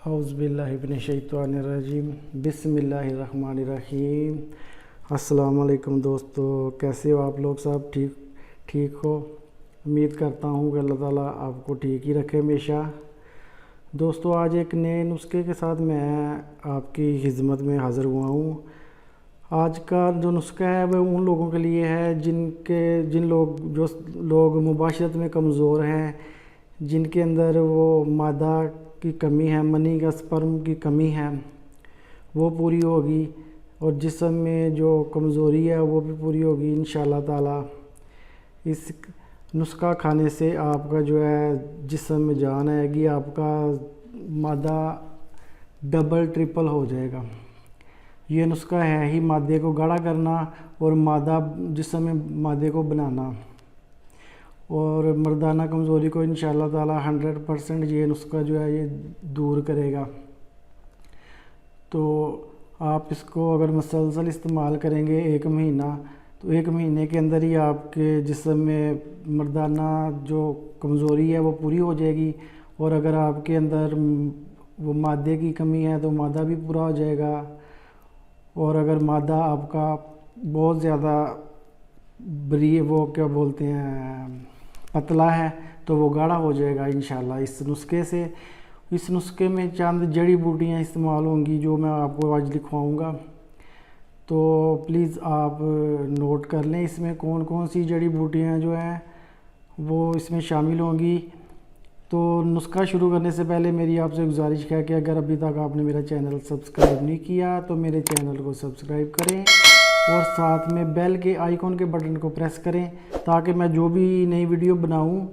اعوذ باللہ من الشیطان الرجیم بسم اللہ الرحمن الرحیم۔ السلام علیکم دوستو، کیسے ہو آپ لوگ؟ سب ٹھیک ہو؟ امید کرتا ہوں کہ اللہ تعالیٰ آپ کو ٹھیک ہی رکھے ہمیشہ۔ دوستو، آج ایک نئے نسخے کے ساتھ میں آپ کی خدمت میں حاضر ہوا ہوں۔ آج کا جو نسخہ ہے وہ ان لوگوں کے لیے ہے جن لوگ مباشرت میں کمزور ہیں، جن کے اندر وہ مادہ کی کمی ہے، منی کا سپرم کی کمی ہے، وہ پوری ہوگی، اور جسم میں جو کمزوری ہے وہ بھی پوری ہوگی انشاءاللہ تعالی۔ اس نسخہ کھانے سے آپ کا جو ہے جسم میں جان آئے گی، آپ کا مادہ ڈبل ٹرپل ہو جائے گا۔ یہ نسخہ ہے ہی مادے کو گاڑھا کرنا اور جسم میں مادے کو بنانا، اور مردانہ کمزوری کو انشاءاللہ تعالی 100% یہ نسخہ جو ہے یہ دور کرے گا۔ تو آپ اس کو اگر مسلسل استعمال کریں گے 1 مہینہ، تو 1 مہینے کے اندر ہی آپ کے جسم میں مردانہ جو کمزوری ہے وہ پوری ہو جائے گی، اور اگر آپ کے اندر وہ مادے کی کمی ہے تو مادہ بھی پورا ہو جائے گا، اور اگر مادہ آپ کا بہت زیادہ پتلا ہے تو وہ گاڑھا ہو جائے گا انشاءاللہ اس نسخے سے۔ اس نسخے میں چند جڑی بوٹیاں استعمال ہوں گی جو میں آپ کو آج لکھواؤں گا، تو پلیز آپ نوٹ کر لیں اس میں کون سی جڑی بوٹیاں جو ہیں وہ اس میں شامل ہوں گی۔ تو نسخہ شروع کرنے سے پہلے میری آپ سے گزارش ہے کہ اگر ابھی تک آپ نے میرا چینل سبسکرائب نہیں کیا تو میرے چینل کو سبسکرائب کریں، اور ساتھ میں بیل کے آئیکن کے بٹن کو پریس کریں تاکہ میں جو بھی نئی ویڈیو بناؤں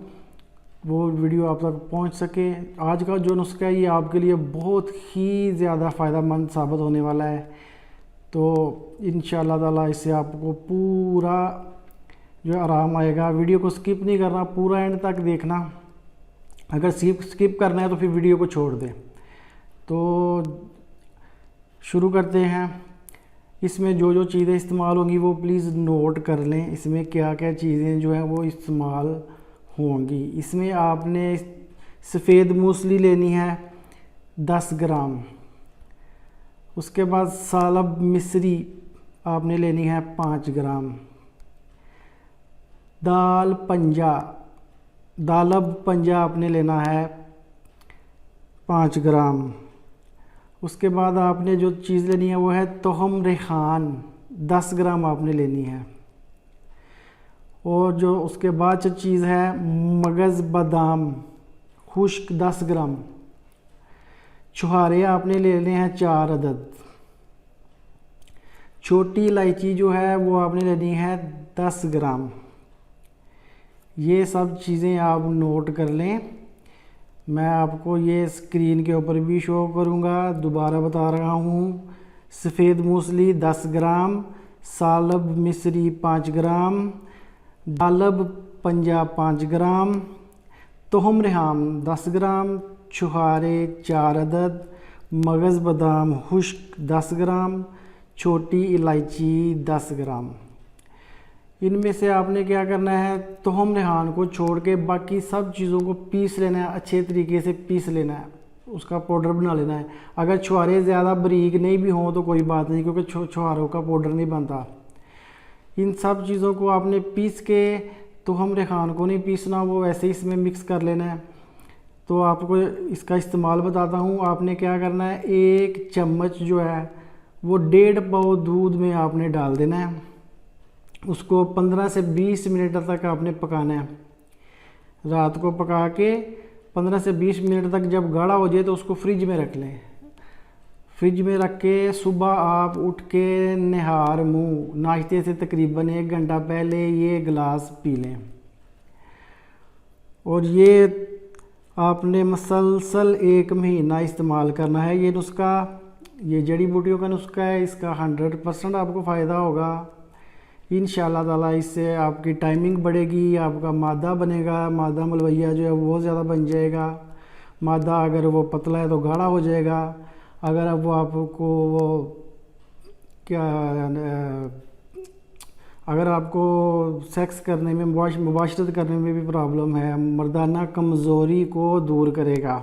وہ ویڈیو آپ تک پہنچ سکے۔ آج کا جو نسخہ ہے یہ آپ کے لیے بہت ہی زیادہ فائدہ مند ثابت ہونے والا ہے، تو انشاءاللہ تعالی اس سے آپ کو پورا جو آرام آئے گا۔ ویڈیو کو سکپ نہیں کرنا، پورا اینڈ تک دیکھنا، اگر سکپ کرنا ہے تو پھر ویڈیو کو چھوڑ دیں۔ تو شروع کرتے ہیں۔ اس میں جو چیزیں استعمال ہوں گی وہ پلیز نوٹ کر لیں، اس میں کیا چیزیں جو ہیں وہ استعمال ہوں گی۔ اس میں آپ نے سفید موسلی لینی ہے 10 گرام، اس کے بعد سالب مصری آپ نے لینی ہے 5 گرام، دالب پنجہ آپ نے لینا ہے 5 گرام۔ اس کے بعد آپ نے جو چیز لینی ہے وہ ہے تہم ریحان 10 گرام آپ نے لینی ہے، اور جو اس کے بعد چیز ہے مغز بادام خشک 10 گرام، چھہارے آپ نے لینے ہیں 4 عدد، چھوٹی الائچی جو ہے وہ آپ نے لینی ہے 10 گرام۔ یہ سب چیزیں آپ نوٹ کر لیں، میں آپ کو یہ اسکرین کے اوپر بھی شو کروں گا، دوبارہ بتا رہا ہوں۔ سفید موسلی 10 گرام، سالب مصری 5 گرام، دالب پنجہ 5 گرام، تہم ریحان 10 گرام، چھہارے 4 عدد، مغز بادام خشک 10 گرام، چھوٹی الائچی 10 گرام۔ ان میں سے آپ نے کیا کرنا ہے، تہم ریحان کو چھوڑ کے باقی سب چیزوں کو پیس لینا ہے، اچھے طریقے سے پیس لینا ہے، اس کا پاؤڈر بنا لینا ہے۔ اگر چھہارے زیادہ باریک نہیں بھی ہوں تو کوئی بات نہیں، کیونکہ چھہاروں کا پاؤڈر نہیں بنتا۔ ان سب چیزوں کو آپ نے پیس کے، تہم ریحان کو نہیں پیسنا، وہ ویسے ہی اس میں مکس کر لینا ہے۔ تو آپ کو اس کا استعمال بتاتا ہوں۔ آپ نے کیا کرنا ہے، 1 چمچ جو ہے وہ 1.5 پاؤ دودھ میں آپ نے ڈال دینا ہے، اس کو 15 سے 20 منٹ تک آپ نے پکانا ہے۔ رات کو پکا کے 15 سے 20 منٹ تک جب گاڑھا ہو جائے تو اس کو فریج میں رکھ لیں۔ فریج میں رکھ کے صبح آپ اٹھ کے نہار منہ ناشتے سے تقریباً 1 گھنٹہ پہلے یہ گلاس پی لیں، اور یہ آپ نے مسلسل 1 مہینہ استعمال کرنا ہے۔ یہ نسخہ، یہ جڑی بوٹیوں کا نسخہ ہے، اس کا 100% آپ کو فائدہ ہوگا انشاءاللہ تعالی۔ اس سے آپ کی ٹائمنگ بڑھے گی، آپ کا مادہ بنے گا، مادہ ملویہ جو ہے وہ زیادہ بن جائے گا، مادہ اگر وہ پتلا ہے تو گاڑھا ہو جائے گا، اگر اب وہ آپ کو اگر آپ کو سیکس کرنے میں، مباشرت کرنے میں بھی پرابلم ہے، مردانہ کمزوری کو دور کرے گا۔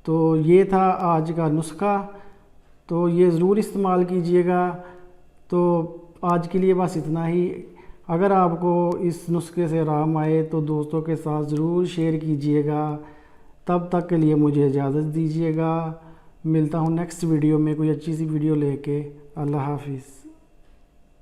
تو یہ تھا آج کا نسخہ، تو یہ ضرور استعمال کیجئے گا۔ تو آج کے لیے بس اتنا ہی۔ اگر آپ کو اس نسخے سے آرام آئے تو دوستوں کے ساتھ ضرور شیئر کیجئے گا۔ تب تک کے لیے مجھے اجازت دیجئے گا، ملتا ہوں نیکسٹ ویڈیو میں کوئی اچھی سی ویڈیو لے کے۔ اللہ حافظ۔